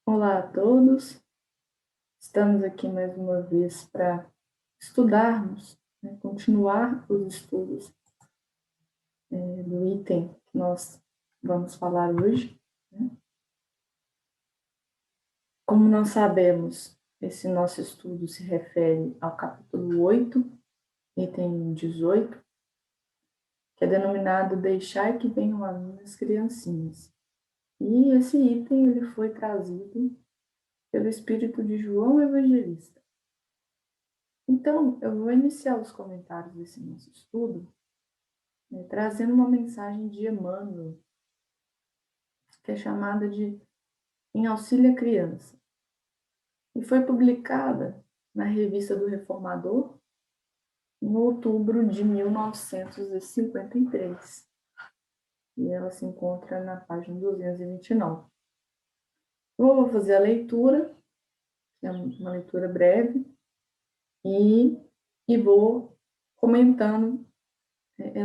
Olá a todos, estamos aqui mais uma vez para estudarmos, continuar os estudos do item que nós vamos falar hoje. Né? Como nós sabemos, esse nosso estudo se refere ao capítulo 8, item 18, que é denominado Deixai que venham a mim as criancinhas. E esse item ele foi trazido pelo espírito de João Evangelista. Então, eu vou iniciar os comentários desse nosso estudo, trazendo uma mensagem de Emmanuel, que é chamada de Em Auxílio à Criança, e foi publicada na Revista do Reformador em outubro de 1953, e ela se encontra na página 229. Eu vou fazer a leitura, que é uma leitura breve, e vou comentando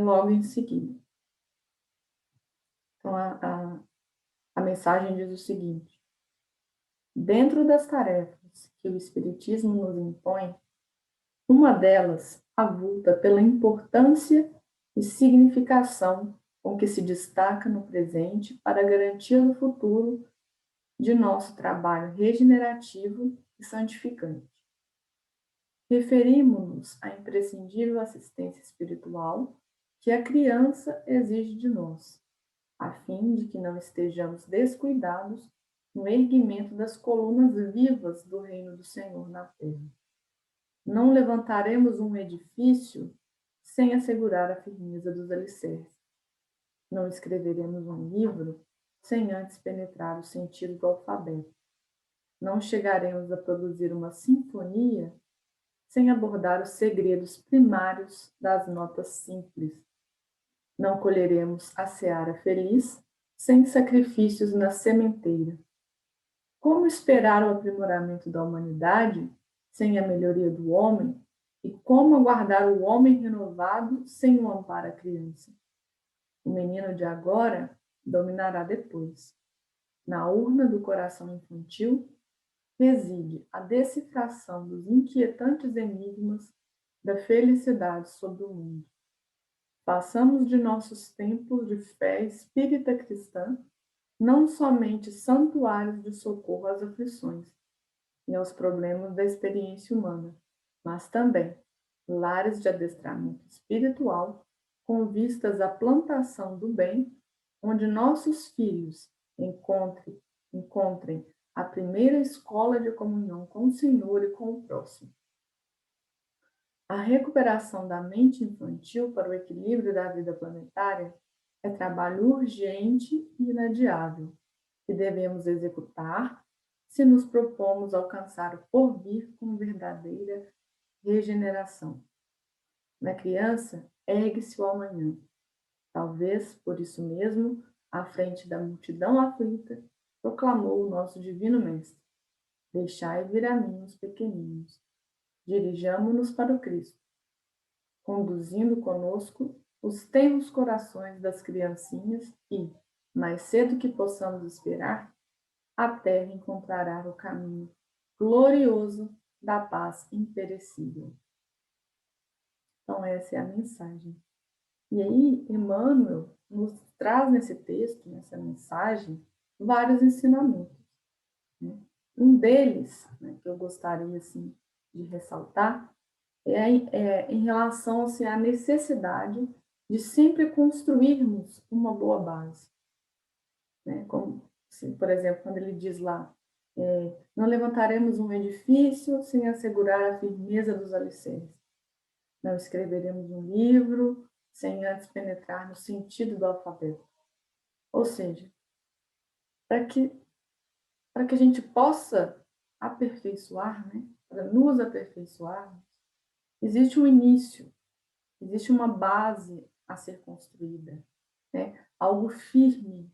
logo em seguida. Então, a mensagem diz o seguinte: dentro das tarefas que o Espiritismo nos impõe, uma delas avulta pela importância e significação com que se destaca no presente para a garantia do futuro de nosso trabalho regenerativo e santificante. Referimos-nos à imprescindível assistência espiritual que a criança exige de nós, a fim de que não estejamos descuidados no erguimento das colunas vivas do reino do Senhor na terra. Não levantaremos um edifício sem assegurar a firmeza dos alicerces. Não escreveremos um livro sem antes penetrar o sentido do alfabeto. Não chegaremos a produzir uma sinfonia sem abordar os segredos primários das notas simples. Não colheremos a seara feliz sem sacrifícios na sementeira. Como esperar o aprimoramento da humanidade sem a melhoria do homem? E como aguardar o homem renovado sem o amparo à criança? O menino de agora dominará depois. Na urna do coração infantil reside a decifração dos inquietantes enigmas da felicidade sobre o mundo. Passamos de nossos templos de fé espírita cristã não somente santuários de socorro às aflições e aos problemas da experiência humana, mas também lares de adestramento espiritual com vistas à plantação do bem, onde nossos filhos encontrem a primeira escola de comunhão com o Senhor e com o próximo. A recuperação da mente infantil para o equilíbrio da vida planetária é trabalho urgente e inadiável, que devemos executar se nos propomos alcançar o porvir com verdadeira regeneração. Na criança, ergue-se o amanhã. Talvez, por isso mesmo, à frente da multidão aflita, proclamou o nosso divino mestre: deixai vir a mim os pequeninos. Dirijamo-nos para o Cristo, conduzindo conosco os tenros corações das criancinhas e, mais cedo que possamos esperar, a terra encontrará o caminho glorioso da paz imperecível. Então, essa é a mensagem. E aí, Emmanuel nos traz nesse texto, nessa mensagem, vários ensinamentos. Né? Um deles, que eu gostaria assim, de ressaltar, é em relação assim, à necessidade de sempre construirmos uma boa base. Né? Como, assim, por exemplo, quando ele diz lá, não levantaremos um edifício sem assegurar a firmeza dos alicerces. Não escreveremos um livro sem antes penetrar no sentido do alfabeto. Ou seja, para que a gente possa aperfeiçoar, né? Para nos aperfeiçoarmos, existe um início, existe uma base a ser construída, né? Algo firme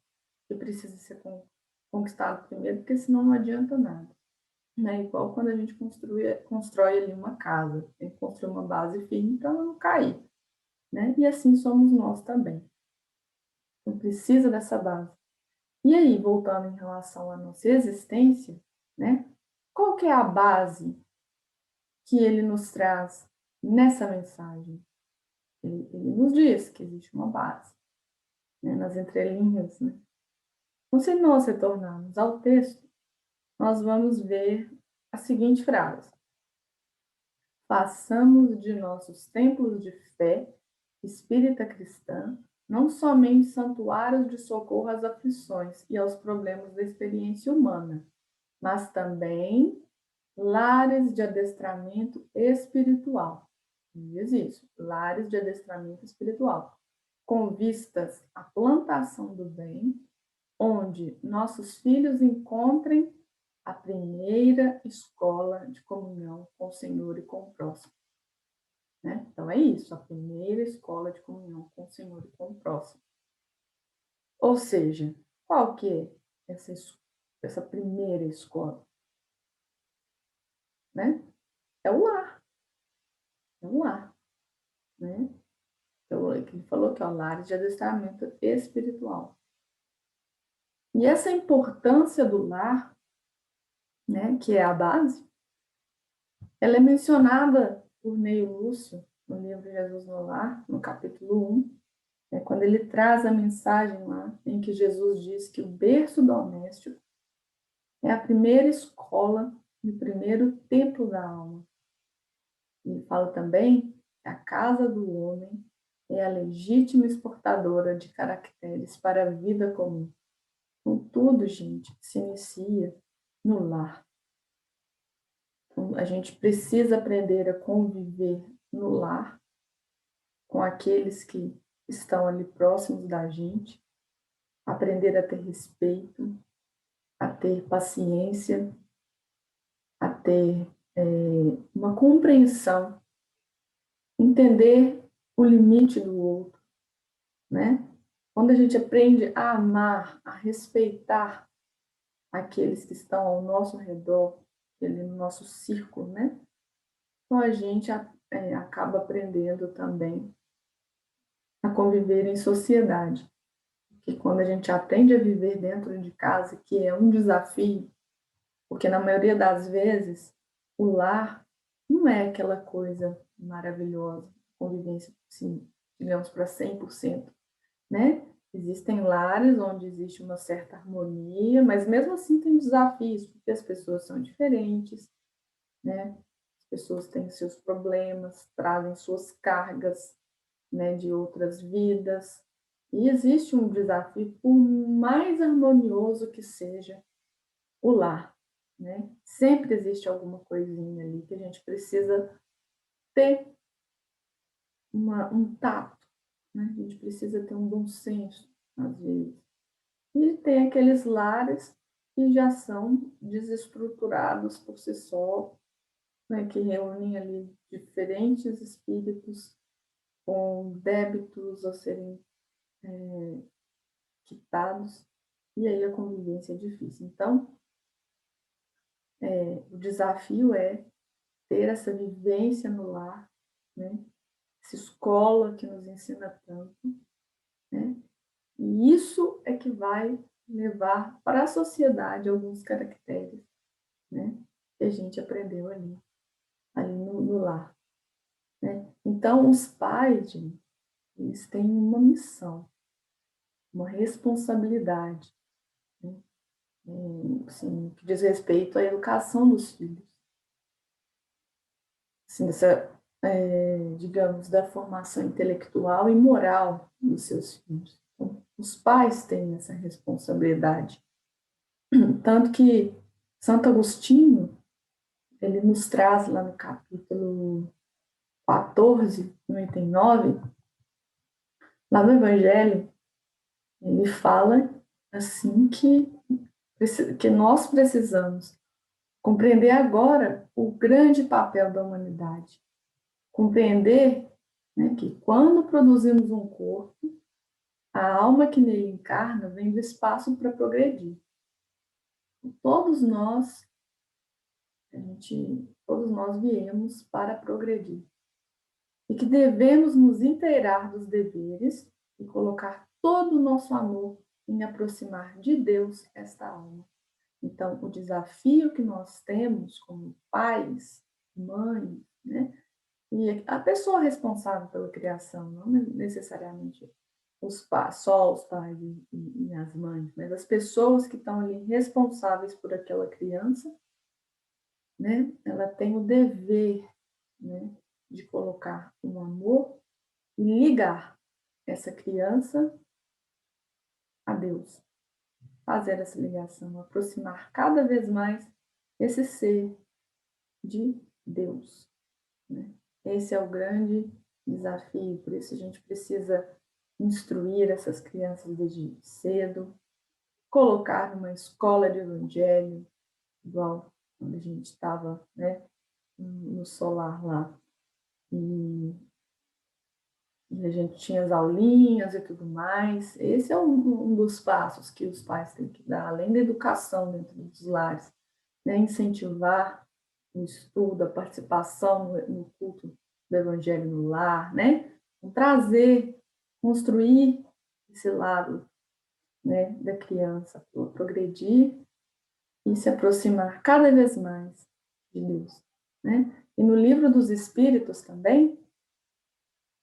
que precisa ser conquistado primeiro, porque senão não adianta nada. Né? Igual quando a gente constrói ali uma casa, tem que construir uma base firme para ela não cair. Né? E assim somos nós também. Então, precisa dessa base. E aí, voltando em relação à nossa existência, né? Qual que é a base que ele nos traz nessa mensagem? Ele nos diz que existe uma base, né? Nas entrelinhas, né? Então, se nós retornarmos ao texto, nós vamos ver a seguinte frase: façamos de nossos templos de fé espírita cristã não somente santuários de socorro às aflições e aos problemas da experiência humana, mas também lares de adestramento espiritual. Diz isso, lares de adestramento espiritual, com vistas à plantação do bem, onde nossos filhos encontrem a primeira escola de comunhão com o Senhor e com o próximo. Né? Então, é isso, a primeira escola de comunhão com o Senhor e com o próximo. Ou seja, qual que é essa primeira escola? Né? É o lar. É o lar. Né? Então, ele falou que é o lar de adestramento espiritual. E essa importância do lar, né, que é a base, ela é mencionada por Neio Lúcio no livro Jesus no Lar, no capítulo 1, quando ele traz a mensagem lá em que Jesus diz que o berço doméstico é a primeira escola e o primeiro templo da alma. Ele fala também que a casa do homem é a legítima exportadora de caracteres para a vida comum. Contudo, gente, se inicia no lar. Então, a gente precisa aprender a conviver no lar com aqueles que estão ali próximos da gente, aprender a ter respeito, a ter paciência, a ter uma compreensão, entender o limite do outro, né? Quando a gente aprende a amar, a respeitar aqueles que estão ao nosso redor, ali no nosso círculo, né? Então a gente acaba aprendendo também a conviver em sociedade. Que quando a gente aprende a viver dentro de casa, que é um desafio, porque na maioria das vezes o lar não é aquela coisa maravilhosa, convivência, assim, digamos, para 100%, né? Existem lares onde existe uma certa harmonia, mas mesmo assim tem desafios, porque as pessoas são diferentes, né? As pessoas têm seus problemas, trazem suas cargas, né, de outras vidas. E existe um desafio, por mais harmonioso que seja o lar, né? Sempre existe alguma coisinha ali que a gente precisa ter um tato, né? A gente precisa ter um bom senso, às vezes. E tem aqueles lares que já são desestruturados por si só, né? Que reúnem ali diferentes espíritos com débitos a serem quitados, e aí a convivência é difícil. Então, o desafio é ter essa vivência no lar, né? Essa escola que nos ensina tanto, né? E isso é que vai levar para a sociedade alguns caracteres, né? Que a gente aprendeu ali no lar, né? Então, os pais, gente, eles têm uma missão, uma responsabilidade, né? Assim, que diz respeito à educação dos filhos. Assim, digamos, da formação intelectual e moral dos seus filhos. Então, os pais têm essa responsabilidade. Tanto que Santo Agostinho, ele nos traz lá no capítulo 14, no item 9, lá no Evangelho, ele fala assim que nós precisamos compreender agora o grande papel da humanidade. Compreender, né, que quando produzimos um corpo, a alma que nele encarna vem do espaço para progredir. Todos nós, todos nós viemos para progredir. E que devemos nos inteirar dos deveres e colocar todo o nosso amor em aproximar de Deus esta alma. Então, o desafio que nós temos como pais, mães, né? E a pessoa responsável pela criação, não necessariamente só os pais e as mães, mas as pessoas que estão ali responsáveis por aquela criança, né? Ela tem o dever, né, de colocar um amor e ligar essa criança a Deus, fazer essa ligação, aproximar cada vez mais esse ser de Deus, né? Esse é o grande desafio, por isso a gente precisa instruir essas crianças desde cedo, colocar numa escola de evangelho, igual quando a gente estava, né, no solar lá, e, e a gente tinha as aulinhas e tudo mais. Esse é um dos passos que os pais têm que dar, além da educação dentro dos lares, né, incentivar o estudo, a participação no culto do evangelho no lar, né? Trazer, construir esse lado, né, da criança, progredir e se aproximar cada vez mais de Deus, né? E no livro dos Espíritos também,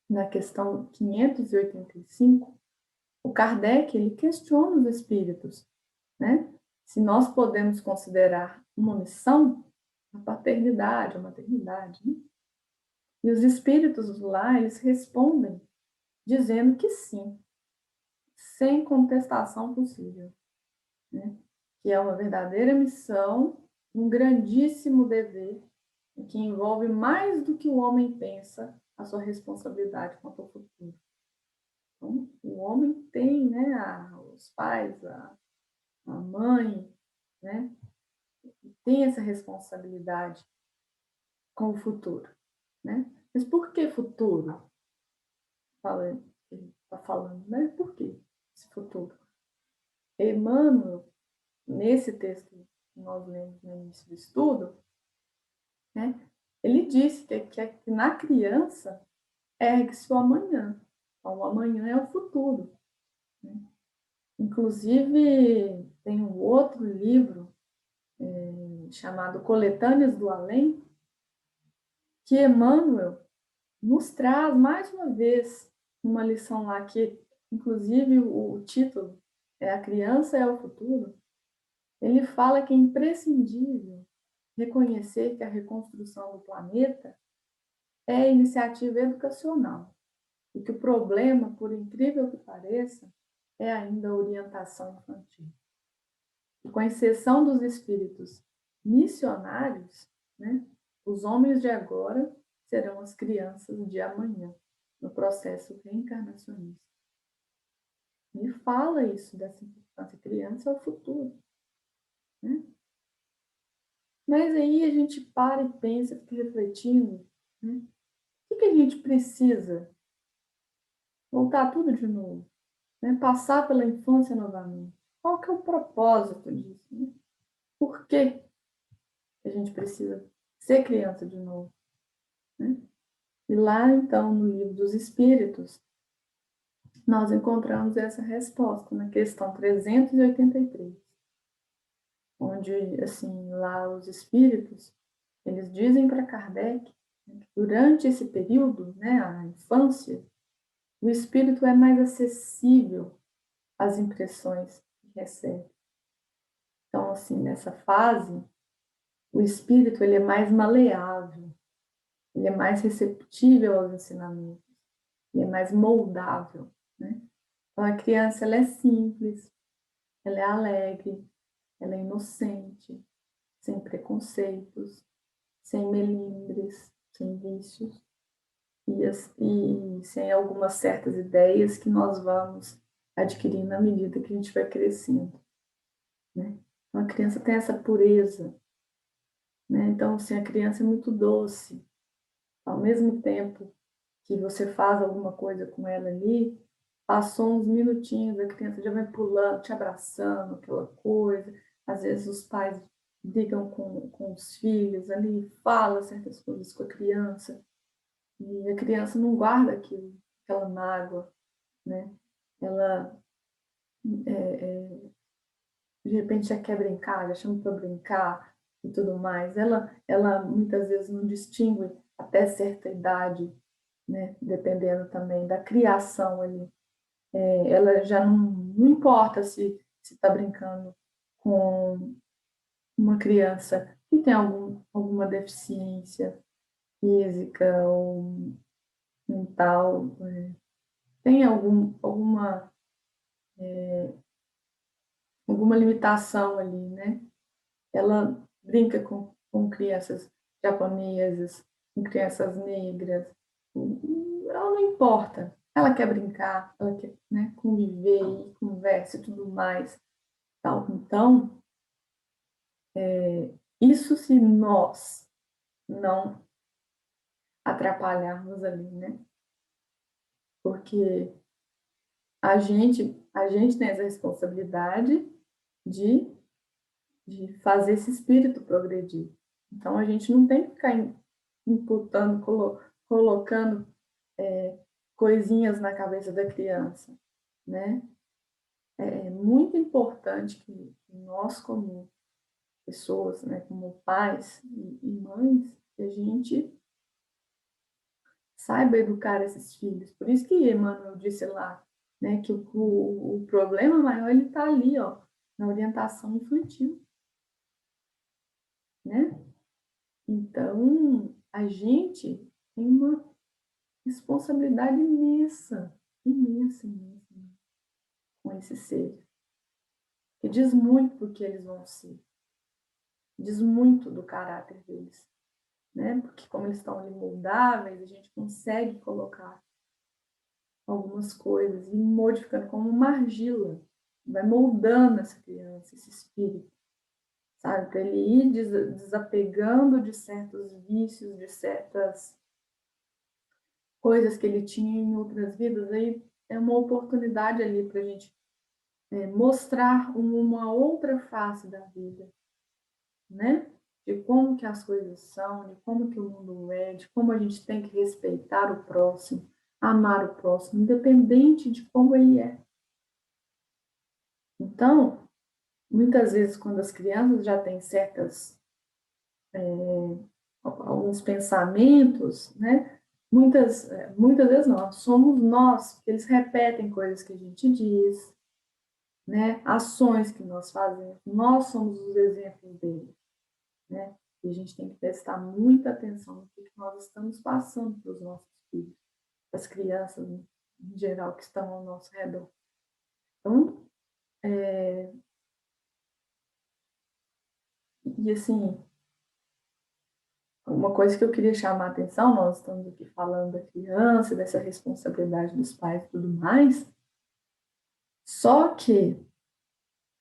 na questão 585, o Kardec ele questiona os espíritos, né? Se nós podemos considerar uma missão a paternidade, a maternidade, né? E os espíritos lá, eles respondem dizendo que sim, sem contestação possível, né? Que é uma verdadeira missão, um grandíssimo dever, que envolve mais do que o homem pensa a sua responsabilidade quanto ao futuro. Então, o homem tem, né, os pais, a mãe, né, tem essa responsabilidade com o futuro, né? Mas por que futuro? Está falando, né? Por que esse futuro? Emmanuel, nesse texto que nós lemos no início do estudo, né, ele disse que na criança ergue-se o amanhã. Então, o amanhã é o futuro, né? Inclusive, tem um outro livro chamado Coletâneas do Além, que Emmanuel nos traz mais uma vez uma lição lá que, inclusive, o título é A Criança é o Futuro. Ele fala que é imprescindível reconhecer que a reconstrução do planeta é iniciativa educacional e que o problema, por incrível que pareça, é ainda a orientação infantil. E com exceção dos espíritos missionários, né, os homens de agora serão as crianças de amanhã, no processo reencarnacionista. E fala isso dessa importância. Criança é o futuro, né? Mas aí a gente para e pensa, fica refletindo, né? O que a gente precisa? Voltar tudo de novo, né? Passar pela infância novamente. Qual que é o propósito disso, né? Por que a gente precisa ser criança de novo, né? E lá, então, no Livro dos Espíritos, nós encontramos essa resposta na questão 383, onde, assim, lá os espíritos, eles dizem para Kardec que durante esse período, né, a infância, o espírito é mais acessível às impressões que recebe. Então, assim, nessa fase, o espírito ele é mais maleável, ele é mais receptível aos ensinamentos, ele é mais moldável, né? Então, a criança ela é simples, ela é alegre, ela é inocente, sem preconceitos, sem melindres, sem vícios e sem algumas certas ideias que nós vamos adquirindo à medida que a gente vai crescendo, né? Então, a criança tem essa pureza, né? Então, assim, a criança é muito doce. Ao mesmo tempo que você faz alguma coisa com ela ali, passou uns minutinhos, a criança já vai pulando, te abraçando, aquela coisa. Às vezes os pais brigam com os filhos ali, fala certas coisas com a criança, e a criança não guarda aquilo, aquela mágoa, né? Ela de repente já quer brincar, já chama para brincar e tudo mais. Ela muitas vezes não distingue até certa idade, né? Dependendo também da criação ali. Ela já não importa se está brincando com uma criança que tem alguma deficiência física ou mental, tem alguma limitação ali, né? Ela brinca com crianças japonesas, com crianças negras, ela não importa. Ela quer brincar, ela quer, né, conviver e conversa e tudo mais. Tal. Então, isso se nós não atrapalharmos ali, né? Porque a gente tem essa responsabilidade de, de fazer esse espírito progredir. Então, a gente não tem que ficar imputando, colocando coisinhas na cabeça da criança, né? É muito importante que nós, como pessoas, né, como pais e mães, que a gente saiba educar esses filhos. Por isso que Emmanuel disse lá, né, que o problema maior ele está ali, ó, na orientação infantil, né? Então, a gente tem uma responsabilidade imensa, imensa, imensa, com esses seres, que diz muito do que eles vão ser, diz muito do caráter deles, né? Porque como eles estão ali moldáveis, a gente consegue colocar algumas coisas e modificando como uma argila, vai moldando essa criança, esse espírito, sabe? Para ele ir desapegando de certos vícios, de certas coisas que ele tinha em outras vidas, aí é uma oportunidade ali para a gente mostrar uma outra face da vida, né? De como que as coisas são, de como que o mundo é, de como a gente tem que respeitar o próximo, amar o próximo, independente de como ele é. Então, muitas vezes, quando as crianças já têm alguns pensamentos, né? Muitas vezes não, somos nós que eles repetem coisas que a gente diz, né? Ações que nós fazemos, nós somos os exemplos deles, né? E a gente tem que prestar muita atenção no que nós estamos passando para os nossos filhos, para as crianças em geral que estão ao nosso redor. Então, e assim, uma coisa que eu queria chamar a atenção, nós estamos aqui falando da criança, dessa responsabilidade dos pais e tudo mais, só que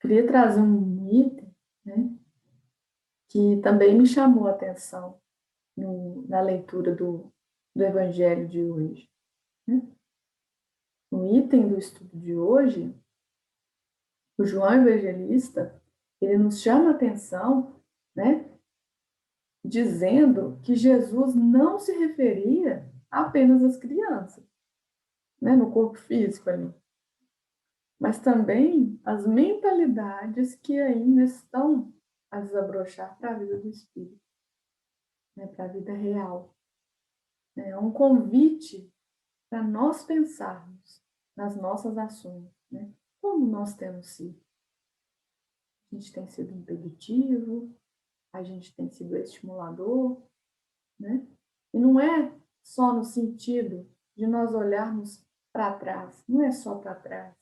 queria trazer um item, né, que também me chamou a atenção na leitura do Evangelho de hoje. Né? No item do estudo de hoje, o João Evangelista, ele nos chama a atenção, né, dizendo que Jesus não se referia apenas às crianças, né, no corpo físico ali, mas também as mentalidades que ainda estão a desabrochar para a vida do espírito, né, para a vida real. É um convite para nós pensarmos nas nossas ações, né? Como nós temos sido. A gente tem sido impeditivo, a gente tem sido estimulador, né? E não é só no sentido de nós olharmos para trás, não é só para trás,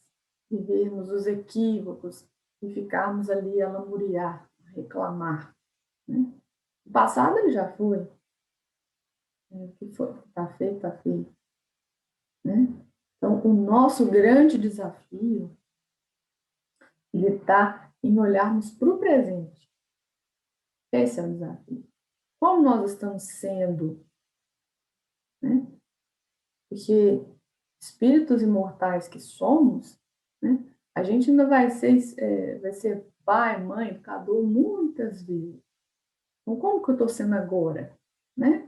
e vermos os equívocos e ficarmos ali a lamuriar, a reclamar, né? O passado ele já foi, o que foi, está feito, está feito, né? Então, o nosso grande desafio ele está em olharmos para o presente. Esse é o desafio. Como nós estamos sendo, né? Porque espíritos imortais que somos, né? A gente ainda vai ser pai, mãe, educador muitas vezes. Então, como que eu estou sendo agora, né?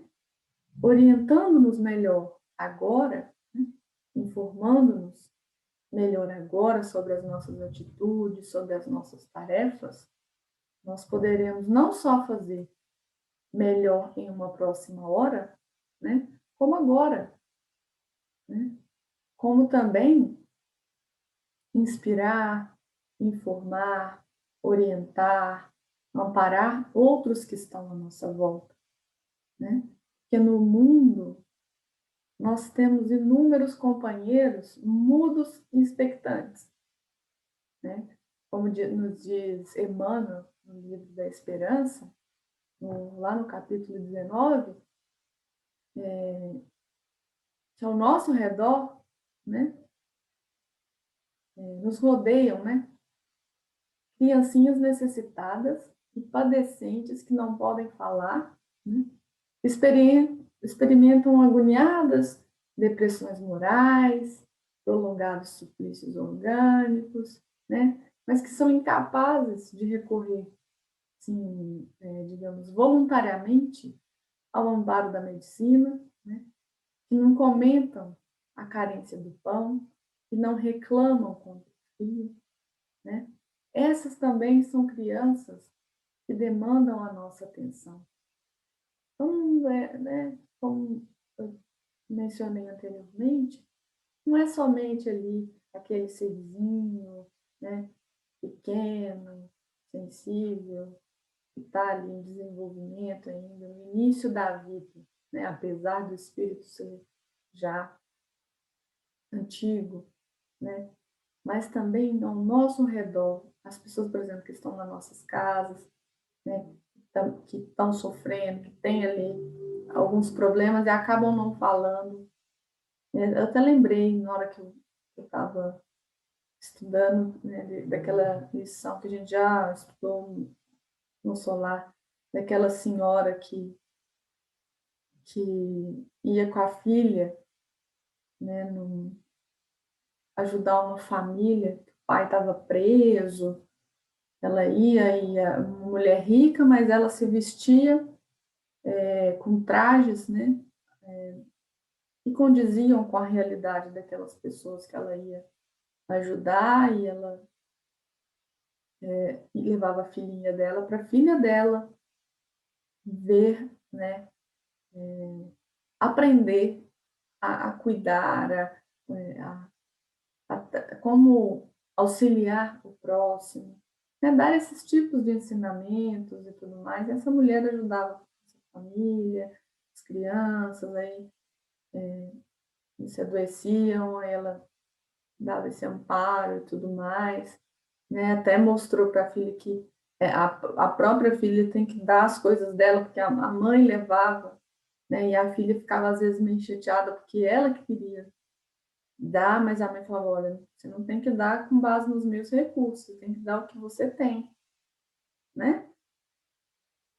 Orientando-nos melhor agora, né? Informando-nos melhor agora sobre as nossas atitudes, sobre as nossas tarefas, nós poderemos não só fazer melhor em uma próxima hora, né, como agora, né, como também inspirar, informar, orientar, amparar outros que estão à nossa volta, né? Porque no mundo nós temos inúmeros companheiros mudos e expectantes, né? Como nos diz Emmanuel, no livro da Esperança, lá no capítulo 19, que ao nosso redor, né, nos rodeiam, né, criancinhas necessitadas e padecentes que não podem falar, né, experimentam agoniadas depressões morais, prolongados suplícios orgânicos, né, mas que são incapazes de recorrer, assim, digamos, voluntariamente ao amparo da medicina, né, que não comentam a carência do pão, que não reclamam contra o frio, né? Essas também são crianças que demandam a nossa atenção. Então, né, como eu mencionei anteriormente, não é somente ali aquele serzinho, né, pequeno, sensível, que está ali em desenvolvimento ainda, no início da vida, né, apesar do espírito ser já antigo, né, mas também ao nosso redor, as pessoas, por exemplo, que estão nas nossas casas, né, que estão sofrendo, que têm ali alguns problemas e acabam não falando. Eu até lembrei, na hora que eu estava estudando, né, daquela lição que a gente já estudou no solar, daquela senhora que ia com a filha, né, ajudar uma família, que o pai estava preso, ela ia, uma mulher rica, mas ela se vestia com trajes, né, que condiziam com a realidade daquelas pessoas que ela ia ajudar, e ela levava a filhinha dela para a filha dela ver, né, aprender a cuidar, como auxiliar o próximo, né, dar esses tipos de ensinamentos e tudo mais. Essa mulher ajudava a família, as crianças, aí se adoeciam, aí ela dava esse amparo e tudo mais, né? Até mostrou para a filha que a própria filha tem que dar as coisas dela, porque a mãe levava, né? E a filha ficava às vezes meio chateada porque ela que queria dar, mas a mãe falava, olha, você não tem que dar com base nos meus recursos, você tem que dar o que você tem, né?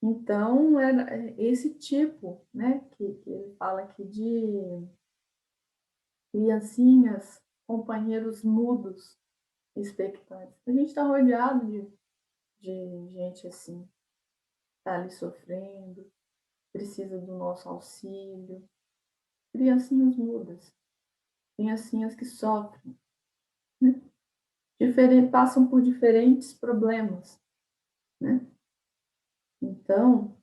Então, era esse tipo, né, que ele fala aqui de criancinhas, companheiros mudos, expectantes. A gente está rodeado de gente assim, está ali sofrendo, precisa do nosso auxílio. Criancinhas mudas, criancinhas que sofrem, né? Passam por diferentes problemas, né? Então,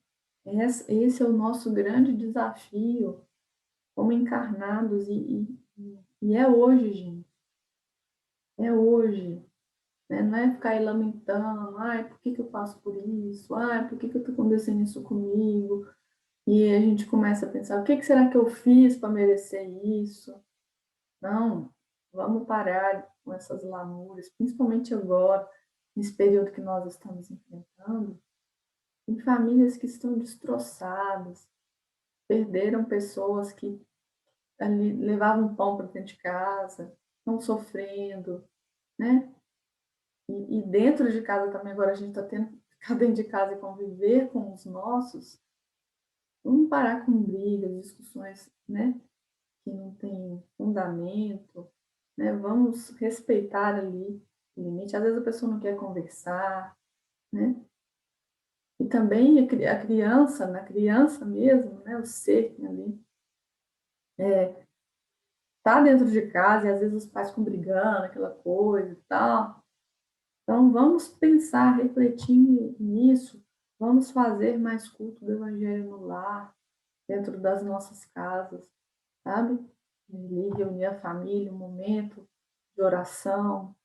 esse é o nosso grande desafio como encarnados, e é hoje, gente, é hoje. Né? Não é ficar aí lamentando, ai, por que que eu passo por isso? Ai, por que que eu estou acontecendo isso comigo? E a gente começa a pensar, o que que será que eu fiz para merecer isso? Não, vamos parar com essas lamúrias, principalmente agora, nesse período que nós estamos enfrentando, em famílias que estão destroçadas, perderam pessoas que ali levavam pão para dentro de casa, estão sofrendo, né? E dentro de casa também, agora a gente está tendo que ficar dentro de casa e conviver com os nossos. Vamos parar com brigas, discussões, né, que não tem fundamento, né? Vamos respeitar ali o limite. Às vezes a pessoa não quer conversar, né? E também a criança, na criança mesmo, né, o ser ali, tá dentro de casa e às vezes os pais ficam brigando, aquela coisa e tal. Então, vamos pensar, refletir nisso, vamos fazer mais culto do Evangelho no lar, dentro das nossas casas, sabe? Ali, reunir a família, um momento de oração,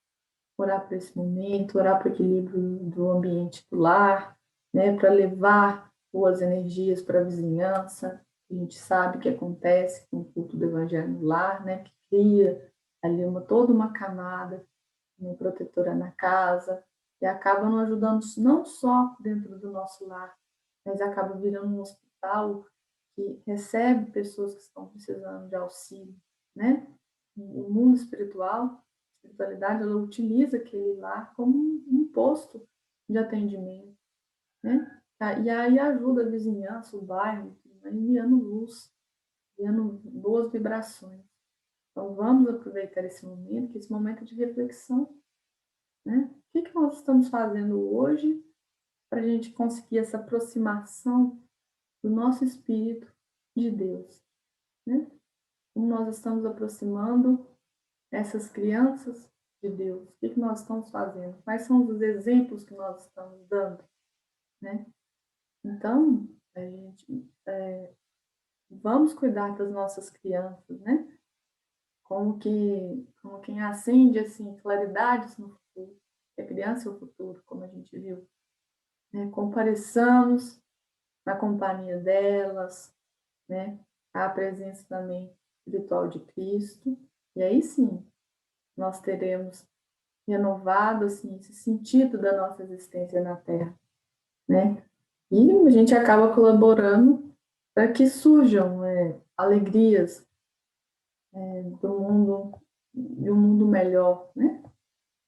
orar por esse momento, orar para o equilíbrio do ambiente do lar, né? Para levar boas energias para a vizinhança. A gente sabe o que acontece com o culto do Evangelho no lar, né? Que cria ali toda uma camada uma protetora na casa, e acaba nos ajudando não só dentro do nosso lar, mas acaba virando um hospital que recebe pessoas que estão precisando de auxílio, né? O mundo espiritual, a espiritualidade, ela utiliza aquele lar como um posto de atendimento, né? E aí ajuda a vizinhança, o bairro, enviando luz, enviando boas vibrações. Então, vamos aproveitar esse momento, que esse momento é de reflexão, né? O que nós estamos fazendo hoje para a gente conseguir essa aproximação do nosso espírito de Deus, né? Como nós estamos aproximando essas crianças de Deus? O que nós estamos fazendo? Quais são os exemplos que nós estamos dando, né? Então, a gente vamos cuidar das nossas crianças, né? Como quem acende assim claridades no futuro. A criança é o futuro, como a gente viu, né? Compareçamos na companhia delas, né? A presença também espiritual de Cristo. E aí sim, nós teremos renovado assim, esse sentido da nossa existência na Terra, né? E a gente acaba colaborando para que surjam alegrias do mundo, de um mundo melhor, né?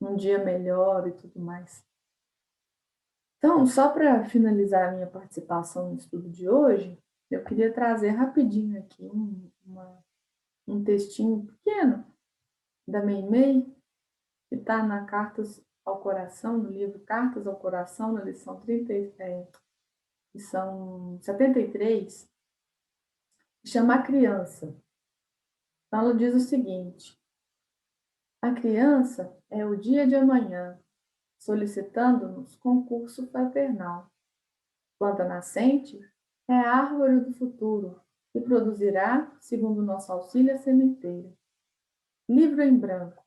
Um dia melhor e tudo mais. Então, só para finalizar a minha participação no estudo de hoje, eu queria trazer rapidinho aqui um textinho pequeno da Meimei, que está na Cartas ao Coração, no livro Cartas ao Coração, na lição 73, que chama A Criança. Então, ela diz o seguinte: a criança é o dia de amanhã, solicitando-nos concurso fraternal. Planta nascente é a árvore do futuro, que produzirá, segundo nosso auxílio, a sementeira. Livro em branco,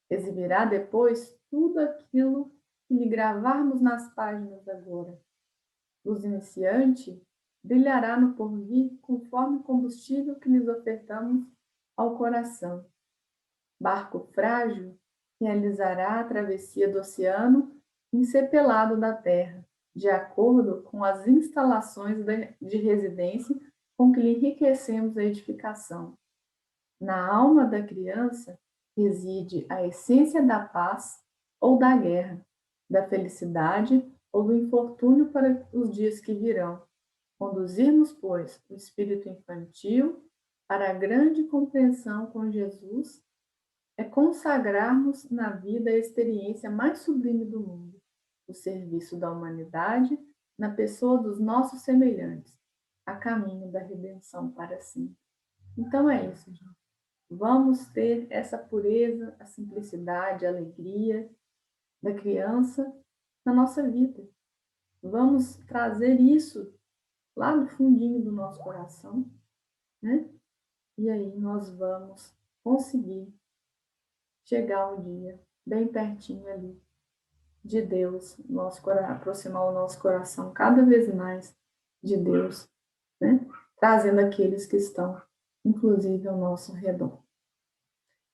exibirá depois tudo aquilo que lhe gravarmos nas páginas agora. Luz iniciante brilhará no porvir conforme o combustível que lhes ofertamos ao coração. Barco frágil realizará a travessia do oceano encepelado da terra, de acordo com as instalações de residência com que lhe enriquecemos a edificação. Na alma da criança reside a essência da paz ou da guerra, da felicidade ou do infortúnio para os dias que virão. Conduzirmos, pois, o espírito infantil para a grande compreensão com Jesus é consagrarmos na vida a experiência mais sublime do mundo, o serviço da humanidade na pessoa dos nossos semelhantes, a caminho da redenção para sempre. Então é isso, gente. Vamos ter essa pureza, a simplicidade, a alegria da criança na nossa vida. Vamos trazer isso lá no fundinho do nosso coração, né? E aí nós vamos conseguir chegar um dia bem pertinho ali de Deus, aproximar o nosso coração cada vez mais de Deus, né? Trazendo aqueles que estão, inclusive, ao nosso redor.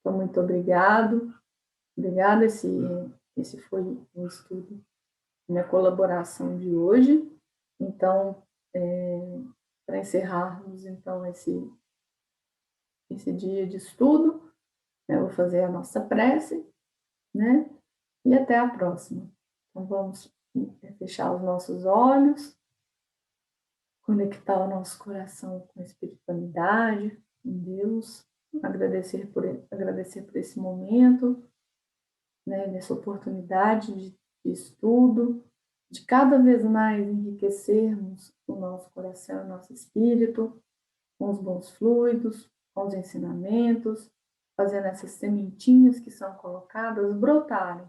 Então, muito obrigado. Obrigada, esse foi o estudo, minha colaboração de hoje. Então, para encerrarmos, então, esse dia de estudo, eu vou fazer a nossa prece, né? E até a próxima. Então, vamos fechar os nossos olhos, conectar o nosso coração com a espiritualidade, com Deus, agradecer por esse momento, né, nessa oportunidade de estudo, de cada vez mais enriquecermos o nosso coração, o nosso espírito, com os bons fluidos, com os ensinamentos, fazendo essas sementinhas que são colocadas brotarem,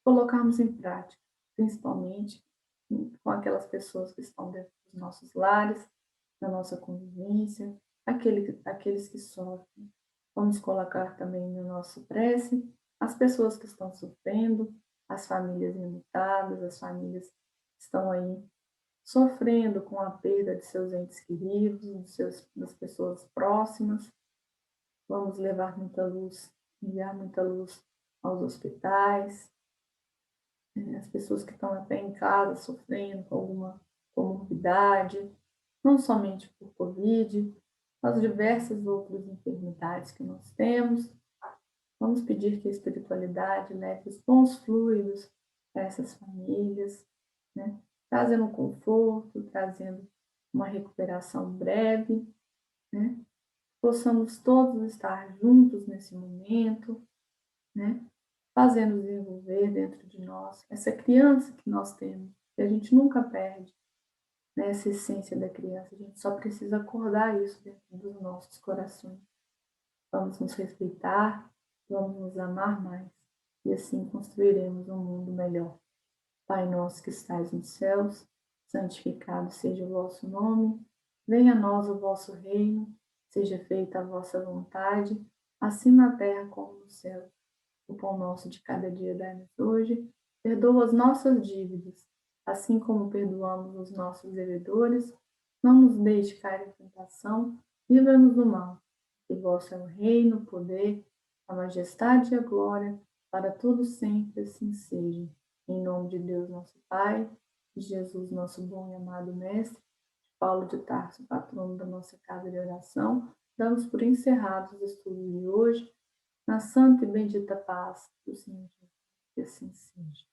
colocarmos em prática, principalmente com aquelas pessoas que estão dentro dos nossos lares, na nossa convivência, aqueles que sofrem. Vamos colocar também na nossa prece as pessoas que estão sofrendo, as famílias enlutadas, as famílias que estão aí sofrendo com a perda de seus entes queridos, das pessoas próximas. Vamos levar muita luz, enviar muita luz aos hospitais, as pessoas que estão até em casa sofrendo com alguma comorbidade, não somente por Covid, mas diversas outras enfermidades que nós temos. Vamos pedir que a espiritualidade leve os bons fluidos para essas famílias, né? Trazendo conforto, trazendo uma recuperação breve, né? Possamos todos estar juntos nesse momento, né? Fazendo desenvolver dentro de nós essa criança que nós temos, que a gente nunca perde, né? Essa essência da criança, a gente só precisa acordar isso dentro dos nossos corações. Vamos nos respeitar, vamos nos amar mais, e assim construiremos um mundo melhor. Pai nosso que estais nos céus, santificado seja o vosso nome, venha a nós o vosso reino, seja feita a vossa vontade, assim na terra como no céu. O pão nosso de cada dia dai-nos hoje, perdoa as nossas dívidas, assim como perdoamos os nossos devedores, não nos deixe cair em tentação, livra-nos do mal. Que vosso é o reino, o poder, a majestade e a glória, para todos sempre assim seja. Em nome de Deus nosso Pai, de Jesus nosso bom e amado Mestre, de Paulo de Tarso, patrono da nossa casa de oração, damos por encerrados os estudos de hoje, na santa e bendita paz do Senhor Jesus, que assim seja.